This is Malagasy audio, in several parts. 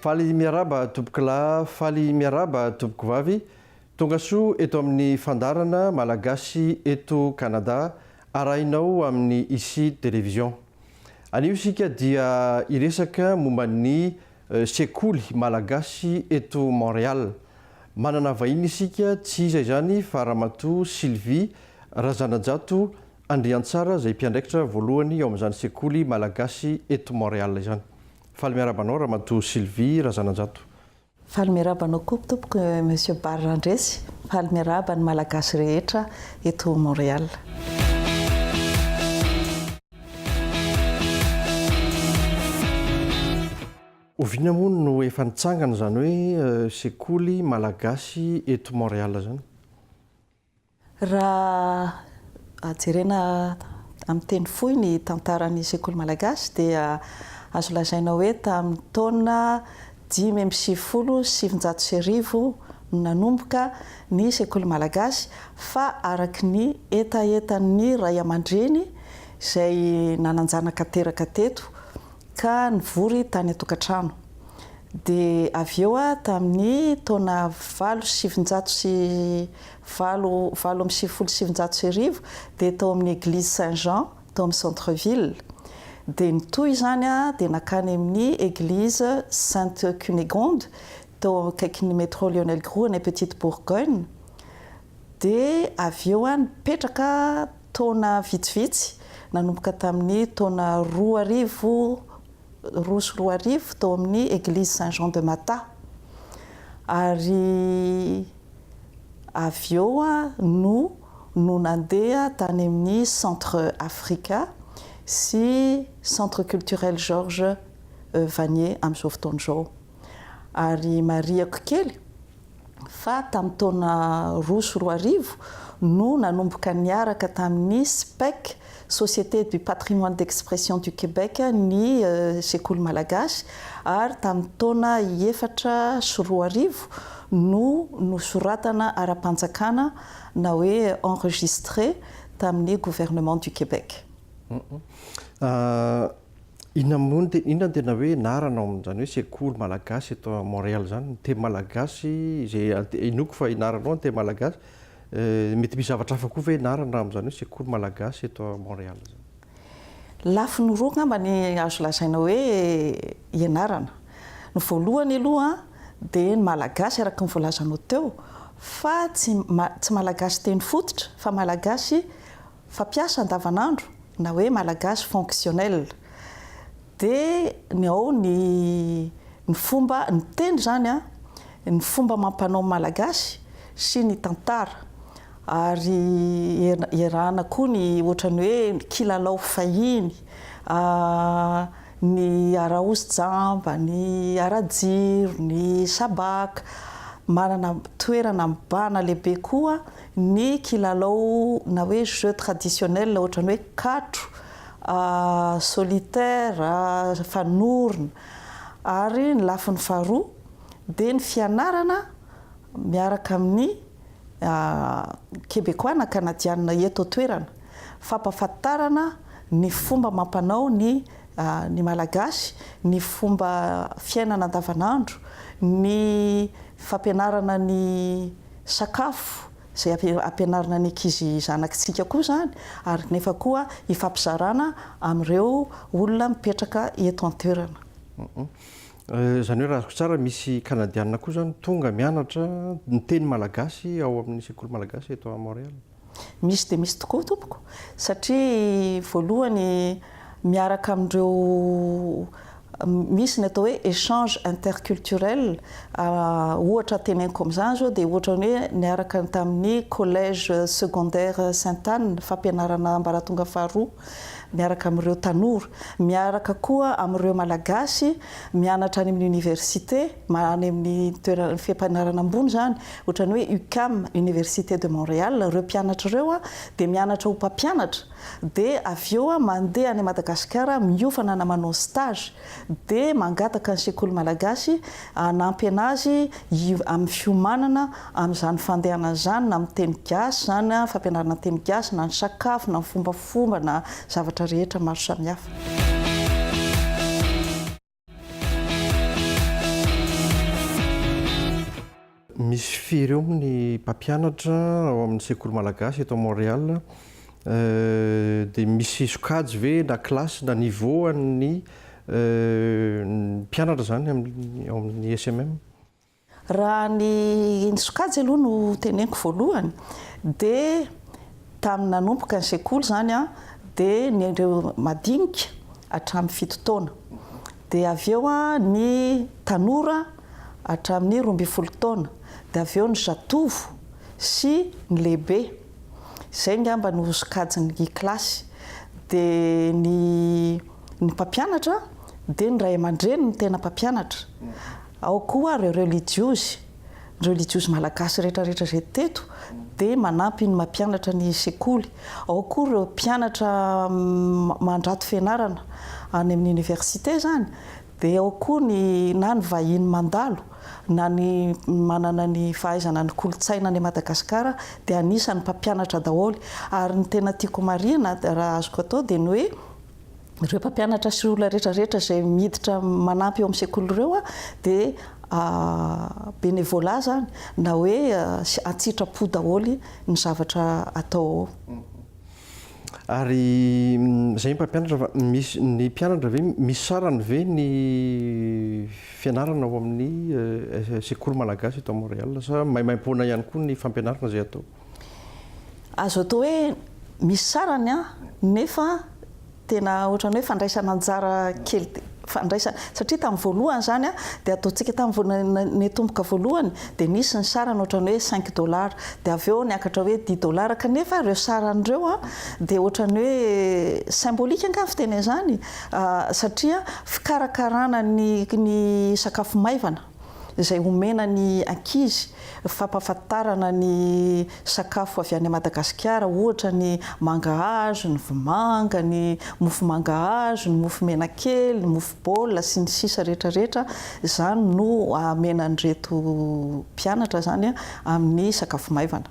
Faly miaraba tompoko lahy, faly miaraba tompoko vavy. Tonga soa eto amin'ny fandarana malagasy eto Canada, arahinao amin'ny Ici Télévision. Anio isika dia iresaka momba ny sekoly malagasy eto Montréal. Manana vahiny isika tsy iza izany fa Ramatoa Sylvie Razanajato Andriantsara izay mpiandraikitra voalohany ao amin'izany sekoly malagasy eto Montréal izany. Faly miarabanao Ramatoa Sylvie Razanajato. Faly miarabanao koa tompoko Monsieur Barrandresy. Faly miaraba ny malagasy rehetra eto Montréal. Oviana moa no efa nitsangana zany hoe sekoly malagasy eto Montréal zany. Raha jerena amin'ny teny fohy ny tantaran'ny sekoly malagasy dia azo lazaina hoe tamin'ny taona 1970 no nanomboka ny sekoly malagasy fa araky ny etaetan'ny ray aman-dreny izay nananjanaka teraka teto ka nivory tany an-tokantrano. Dia avy eo tamin'ny taona 1970 dia tao amin'ny église Saint-Jean tao amin'ny centre-ville. Dia nitoy izany dia nakany amin'ny église Sainte-Cunégonde tao akaikin'ny métro Lionel Groulx ny Petite Bourgogne. Dia avy eo nipetraka taona vitsivitsy nanomboka tamin'ny taona 2000 tao amin'ny église Saint-Jean de Mata. Ary avy eo no nandeha tany amin'ny Centre Africa sy Centre culturel Georges Vanier amin'izao fotoana izao. Ary mariako kely fa tamin'ny taona 2000 no nanomboka niaraka tamin'ny SPEC, Société du patrimoine d'expression du Québec, ny sekoly malagasy, ary tamin'ny taona 2004 no nosoratana ara-panjakana na hoe enregistré tamin'ny gouvernement du Québec. Inona tena hoe naranao amin'izany hoe sekoly malagasy eto Montréal zany, ny teny malagasy izay inoko fa inaranao ny teny malagasy, mety misy zavatra hafa koa ve narana amin'izany hoe sekoly malagasy eto Montréal zany? Lafiny roa ngamba ny azo lazaina hoe ianarana. Ny voalohany aloha dia ny malagasy araka ny voalazanao teo, fa tsy malagasy teny fototra fa malagasy fampiasa andavanandro na hoe malagasy fonctionnel. Dia ny ao ny fomba ny teny zany ny fomba mampanao malagasy sy ny tantara. Ary iarahana koa ny ohatrany hoe kilalao fahiny, ny araosi-jamba, ny arajiro, ny sabaka. Manana toerana mibahana lehibe koa ny kilalao na hoe jeu traditionnel ohatrany hoe katro, solitaire, fanorona. Ary ny lafiny faharoa dia ny fianarana miaraka amin'ny Québécois na Canadiana eto toerana, fampahafantarana ny fomba mampanao ny malagasy, ny fomba fiainana andavanandro, ny fampianarana ny sakafo izay ampianarana ny ankizy zanakitsika koa zany, ary nefa koa hifampizarana amin'ireo olona mipetraka eto an-toerana. Zany hoe raha tsara misy Canadiana koa zany tonga mianatra ny teny malagasy ao amin'ny sekoly malagasy eto à Montréal? Misy dia misy tokoa tompoko, satria voalohany miaraka amin'ireo misy ny atao hoe échange interculturel. Ohatra teneniko amin'izany zao dia ohatra hoe niaraka tamin'ny collège secondaire Sainte-Anne, fampianarana ambaratonga faharoa, miaraka amin'ireo tanora, miaraka koa amin'ireo malagasy mianatra any amin'ny université, any amin'ny toerana fiampianarana ambony zany, ohatrany hoe UQAM, Université de Montréal. Ireo mpianatra ireo dia mianatra ho mpampianatra, dia avy eo mandeha any Madagasikara miofana na manao stage, dia mangataka ny sekoly malagasy hanampy anazy amin'ny fiomanana amin'izany fandehana izany, na amin'ny teny gasy zany, fampianarana teny gasy, na ny sakafo, na ny fombafomba, na zavatra rehetra maro samihafa. misy firy eo ny mpampianatra ao amin'ny sekoly malagasy eto Montréal dia misy sokajy ve na klasy na niveau ny mpianatra zany ao amin'ny SMM? Raha ny sokajy aloha no teneniko voalohany dia tamin'ny nanomboka ny sekoly zany a dia nyreo madinika hatramin'ny 7 taona dia avy eo a ny tanora hatramin'ny 12 taona dia avy eo ny zatovo sy ny lehibe. Izay ngamba no sokajiny klasy. Dia ny mpampianatra dia ny ray aman-dreny ny tena mpampianatra. Ao koa ireo religiosy malagasy rehetrarehetra izay teto dia manampy ny mampianatra ny sekoly. Ao koa ireo mpianatra mandrato fianarana any amin'ny université zany. Dia ao koa na ny vahiny mandalo na ny manana ny fahaizana ny kolotsaina any Madagasikara dia anisan'ny mpampianatra daholo. Ary ny tena tiako marina raha azoko atao dia ny hoe ireo mpampianatra sy olona rehetrarehetra izay miditra manampy eo amin'ny sekoly ireo dia bénévolat zany na hoe atsitrapo daholo ny zavatra atao ao. Ary izay mpampianatra fa misy ny mpianatra ve misy sarany ve ny fianarana ao amin'ny sekoly malagasy eto Montréal sa maimaimpona ihany koa ny fampianarana izay atao? Azo atao hoe misy sarany nefa tena ohatran'ny hoe fandraisana anjara kely fandraisana satria tamin'ny voalohany zany dia ataontsika tamin'ny tomboka voalohany dia nisy ny sarany ohatran'ny hoe $5 dia avy eo niakatra hoe $10 kanefa ireo saran'ireo dia ohatran'ny hoe symbolika angamba fiteny zany satria fikarakarana ny sakafo maivana izay omena ny ankizy fampahafantarana ny sakafo avy any Madagasikara ohatra ny mangahazo, ny vomanga, ny mofo mangahazo, ny mofo menakely, ny mofo baolina sy ny sisa rehetrarehetra izany no amenan'ireto mpianatra zany amin'ny sakafo maivana.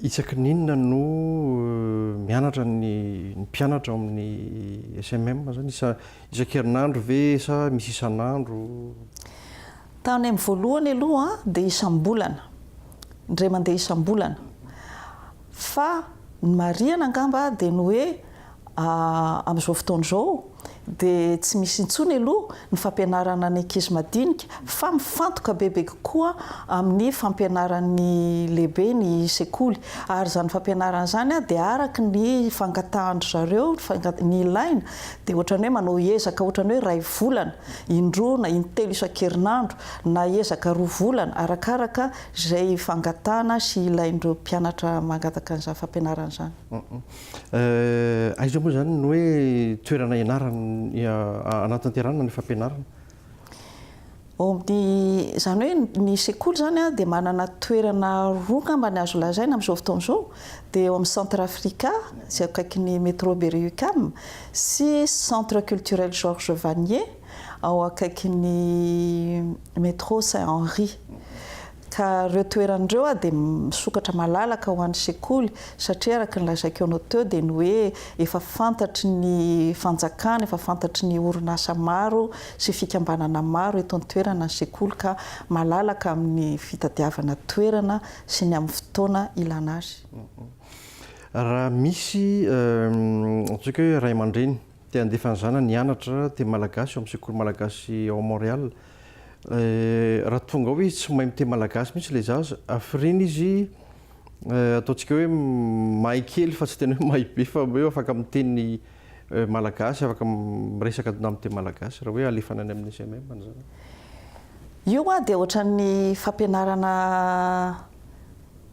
Isaky ninona no mianatra ny mpianatra ao amin'ny SMM zany isan-kerinandro ve sa misy isan'andro? Tany amin'ny voalohany aloha dia isam-bolana, indray mandeha isam-bolana. Fa ny marihana angamba dia ny hoe amin'izao fotoana izao dia tsy misy intsony aloha ny fampianarana ny ankizy madinika fa mifantoka bebe kokoa amin'ny fampianaran'ny lehibe ny sekoly. Ary zany fampianarana zany dia araky ny fangatahandry zareo ny ilaina dia ohatran'ny hoe manao ezaka ohatran'ny hoe 2 volana indroa na intelo isan-kerinandro na ezaka 2 volana arakaraka izay fangatahana sy ilain'ireo mpianatra mangataka an'izany fampianarana zany. Aiza moa zany ny hoe toerana ianarana anatin'ny toerana ny fampianarana? Zany hoe ny sekoly zany dia manana toerana roa ngamba ny azo lazaina amin'izao fotoana izao dia eo amin'ny Centre Africa izay akaiky ny métro Berry-UQAM sy Centre culturel Georges Vanier ao akaiky ny métro Saint-Henri. Ka ireo toeran'ireo dia misokatra malalaka ho an'ny sekoly satria araka ny lazaiko eo teo dia ny hoe efa fantatry ny fanjakana, efa fantatry ny orinasa maro sy fikambanana maro eto an-toerana ny sekoly ka malalaka amin'ny fitadiavana toerana sy ny amin'ny fotoana ilana azy. Raha misy antsika hoe ray aman-dreny dia andefa ny zanany nianatra teny malagasy ao amin'ny sekoly malagasy ao Montréal. Raha tonga ao izy tsy mahay miteny malagasy mihitsy ilay zaza, afirina izy ataontsika hoe mahay kely fa tsy tena hoe mahay be fa hoe afaka miteny malagasy, afaka miresaka amin'ny teny malagasy raha hoe alefana any amin'ny SMM zany. Io dia ohatran'ny fampianarana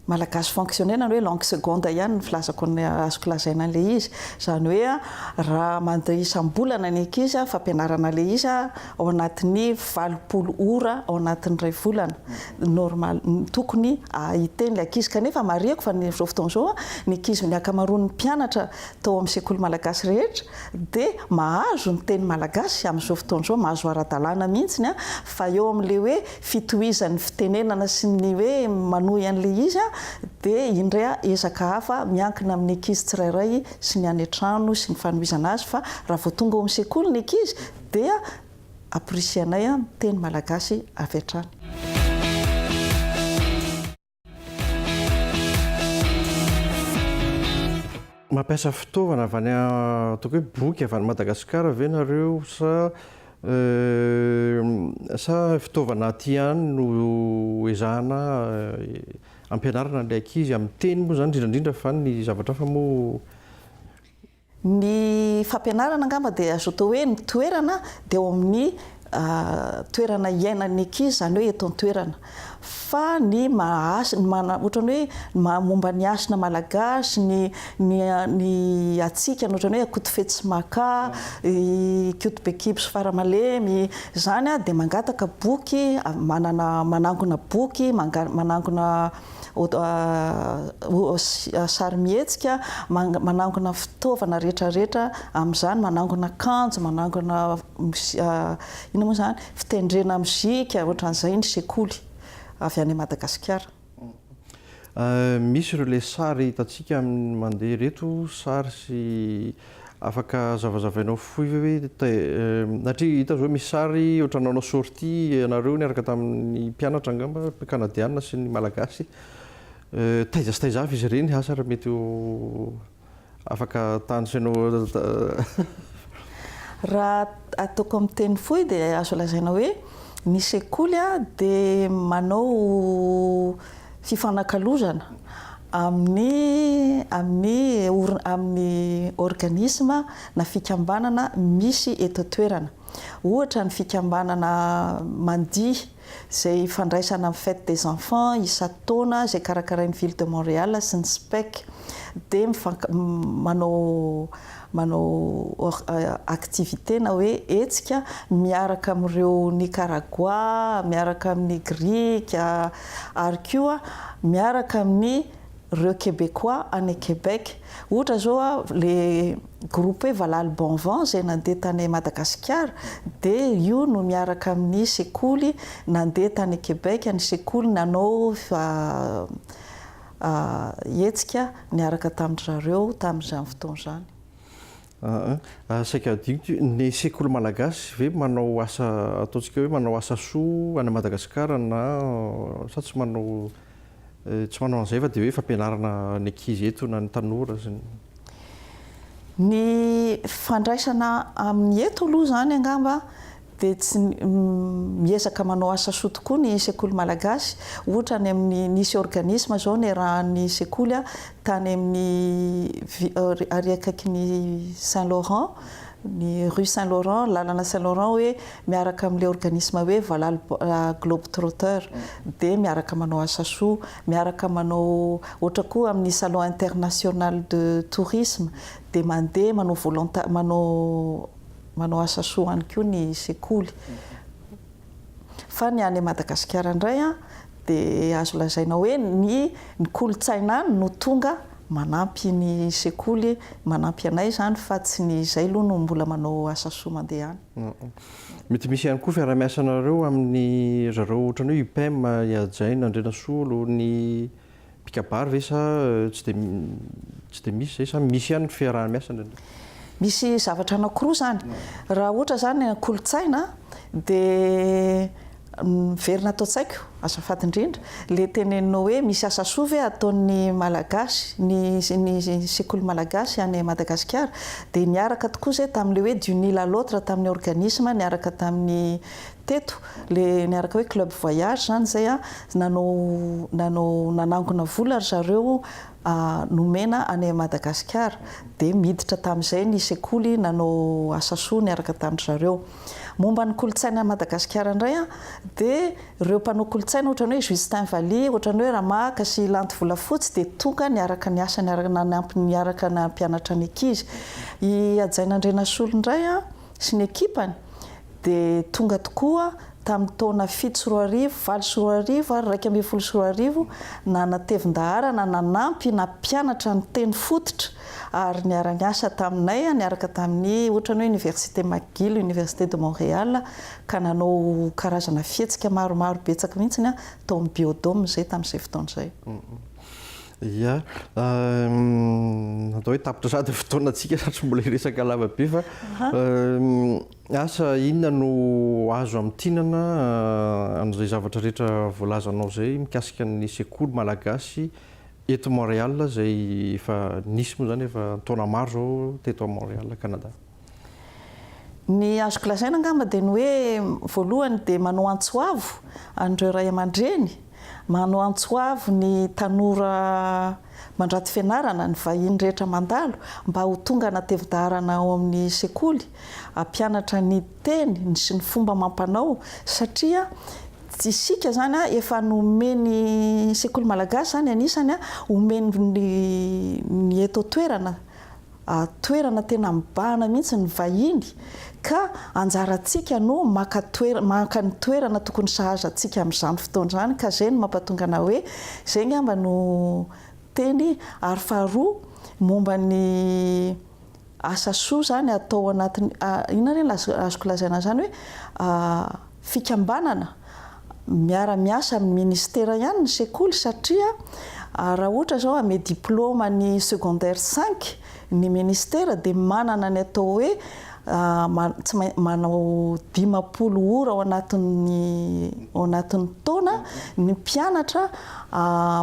malagasy fonctionnel na hoe langue seconde ihany ny filazako ny azoko lazaina an'ilay izy. Zany hoe raha mandeha isam-bolana ny ankizy fampianarana ilay izy ao anatin'ny 20 ora ao anatin'ny 2 volana normal tokony hiteny ilay ankizy kanefa marihako fa ny zao fotoana izao ny ankizy ny ankamaroan'ny mpianatra tao amin'ny sekoly malagasy rehetra dia mahazo ny teny malagasy amin'izao fotoana izao mahazo ara-dalàna mihitsy fa eo amin'ilay hoe fitohizan'ny fitenenana sy ny hoe manohy an'ilay izy dia indray ezaka hafa miankina amin'ny ankizy tsirairay sy ny any an-trano sy ny fanohizana azy fa raha vao tonga ao amin'ny sekoly ny ankizy dia aprisianay teny malagasy avy hatrany. mampiasa fitaovana avy any ataoko hoe boky avy any Madagasikara ve nareo sa fitaovana aty ihany no ezahana ampianarana ilay ankizy amin'ny teny moa zany indrindrandrindra fa ny zavatra fa moa ny fampianarana angamba dia azo atao hoe ny toerana dia eo amin'ny toerana iainan'ny ankizy zany hoe eto an-toerana fa ny ohatrany hoe momba ny asina malagasy ny atsikana ohatrany hoe akoto fetsimaka koto bekiby sy faramalemy zany dia mangataka boky manangona boky manangona sary mihetsika manangona fitaovana rehetrarehetra amin'izany manangona kanjo manangona ino moa zany fitendrena mozika ohatran'izay ny sekoly avy any Madagasikara. Misy ireo le sary hitantsika mandeha reto sary sy afaka zavazavainao fohy hoe satria hita zao misy sary ohatranao sortie ianareo niaraka tamin'ny mpianatra angamba kanadiana sy ny malagasy taiza sy taiza avy izy ireny asa raha mety afaka tanisainao raha ataoko amin'ny teny fohy dia azo lazaina hoe ny sekoly dia manao fifanakalozana amin'ny organisme na fikambanana misy eto an-toerana. Ohatra ny fikambanana mandihy izay fandraisana amin'ny fête des enfants isan-taona izay karakarain'ny ville de Montréal sy ny SPEC dia manao activité na hoe hetsika miaraka amin'ireo Nicaragua, miaraka amin'ny Grika ary koa miaraka amin'ny reo Québécois any Québec. Ohatra zao le groupe Valal Bon Vent izay nandeha tany Madagasikara dia io no miaraka amin'ny sekoly nandeha tany Québec ny sekoly nanao hetsika niaraka tamin'zareo tamin'izany fotoana izany. Saika digniky ny sekoly malagasy ve manao asa ataontsika hoe manao asa soa any Madagasikara na sa tsy manao an'izay fa dia hoe fampianarana ny ankizy eto na ny tanora ny fandraisana amin'ny eto aloha zany angamba dia tsy miezaka manao asa soa tokoa ny sekoly malagasy. Ohatra ny amin'ny nisy organisme zao ny rahan'ny sekoly tany amin'ny ary akaikin'ny Saint-Laurent ny rue Saint-Laurent lalana Saint-Laurent hoe miaraka amin'ilay organisme hoe Valal Globetrotter dia miaraka manao asa soa miaraka manao ohatra koa amin'ny salon international de tourisme dia mandeha manao asa soa any koa ny sekoly. Fa ny any Madagasikara indray dia azo lazaina hoe ny kolontsaina no tonga manampy ny sekoly manampy anay zany fa tsy ny izay aloha no mbola manao asa soa mandeha any. Mety misy ihany koa fiara-miasanareo amin'ny zareo ohatran'ny hoe UPM Ihajaina Andrenasolo ny Pikabary ve sa tsy dia misy zay sa misy ihany fiara-miasana? Misy zavatra anankiroa zany. Raha ohatra zany ny kolontsaina dia miverina atao tsaiko azafady indrindra le teneninao hoe misy asa soa ve ataon'ny malagasy ny sekoly malagasy any Madagasikara dia niaraka tokoa zay tamin'le hoe du nil à l'autre tamin'ny organisme niaraka tamin'ny teto le niaraka hoe club voyage zany zay nanangona vola ry zareo nomena any Madagasikara dia miditra tamin'izay ny sekoly nanao asa soa niaraka tamin'ny zareo. Momba ny kolontsaina Madagasikara indray dia ireo mpanao kolontsaina ohatran'ny hoe Justin Valy ohatran'ny hoe Ramaka sy Lanty Volafotsy dia tonga niaraka ny asa niaraka na mpianatra ny ankizy. I Hajaina Andrenasolo indray sy ny ekipany dia tonga tokoa tamin'ny taona 7 sy 4 arivo 4 sy 4 arivo ary 12 sy 4 arivo na natevin-dahara na nanampy na mpianatra ny teny fototra ary niara-niasa taminay niaraka tamin'ny ohatran'ny hoe Université McGill, Université de Montréal ka nanao karazana fihetsika maromaro betsaka mihitsy tao amin'ny biodôme zay tamin'izay fotoana izay. Ia, atao hoe tapitra sady fotoana antsika satria mbola hiresaka lava be fa asa inona no azo amin'tinana amin'izay zavatra rehetra voalazanao izay mikasika ny sekoly malagasy eto Montréal izay efa nisy moa zany efa taona maro zao teto Montréal Canada. Ny azoko lazaina angamba dia ny hoe voalohany dia manao antsoavo andreo ray aman-dreny, manao antsoavo ny tanora mandraty fianarana, ny vahiny rehetra mandalo mba ho tonga anatevidarana ao amin'ny sekoly, ampianatra ny teny sy ny fomba mampanao satria isika zany efa nomeny sekoly malagasy zany anisany omeny ny eto toerana tena mibahana mihitsy ny vahiny ka anjarantsika no maka ny toerana tokony sahaza antsika amin'izany fotoana zany ka zay no mampatonga na hoe zay ngamba no teny ary faharoa momba ny asa soa zany atao anatiny inona reny azoko lazaina zany hoe fikambanana miara-miasa amin'ny ministera ihany ny sekoly satria raha ohatra zao ame diplôma ny secondaire 5 ny ministera dia manana ny atao hoe manao 50 ora ao anatin'ny taona ny mpianatra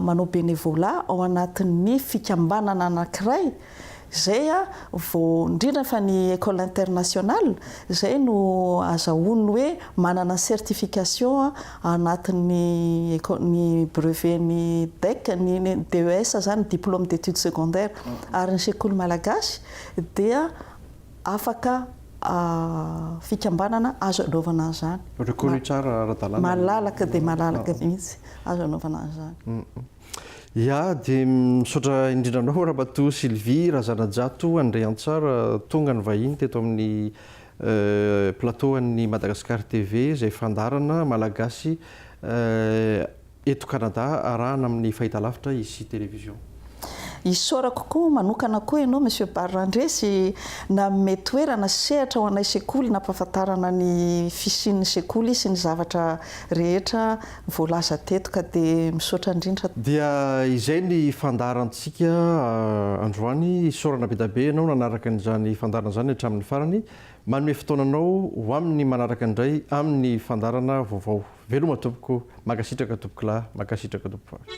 manao bénévolat ao anatin'ny fikambanana anankiray zay vao indrindra fa ny école internationale zay no azahoany hoe manana certification anatin'ny brevet ny DEC ny DES zany diplôme d'études secondaires ary ny sekoly malagasy dia afaka fikambanana azo anaovana an'izany. Reconnu tsara ara-dalàna. Malalaka dia malalaka mihitsy azo anaovana an'izany. Ia, dia misaotra indrindra anao Ramatoa Sylvie Razanajato André Antsara tonga ny vahiny teto amin'ny plateau an'ny Madagascar TV izay fandarana malagasy eto Canada arahana amin'ny fahitalavitra ici télévision. Isaorako koa manokana koa ianao Monsieur Barandresy na metoerana sehatra ho anay sekoly nampahafantarana ny fisian'ny sekoly sy ny zavatra rehetra voalaza teto ka dia misaotra indrindra. Dia izay ny fandarantsika androany isaorana be dabe ianao nanaraka an'izany fandarana izany hatramin'ny farany manome fotoananao ho amin'ny manaraka indray amin'ny fandarana vaovao. Veloma tompoko, makasitraka tompoko lahy, makasitraka tompoko vavy.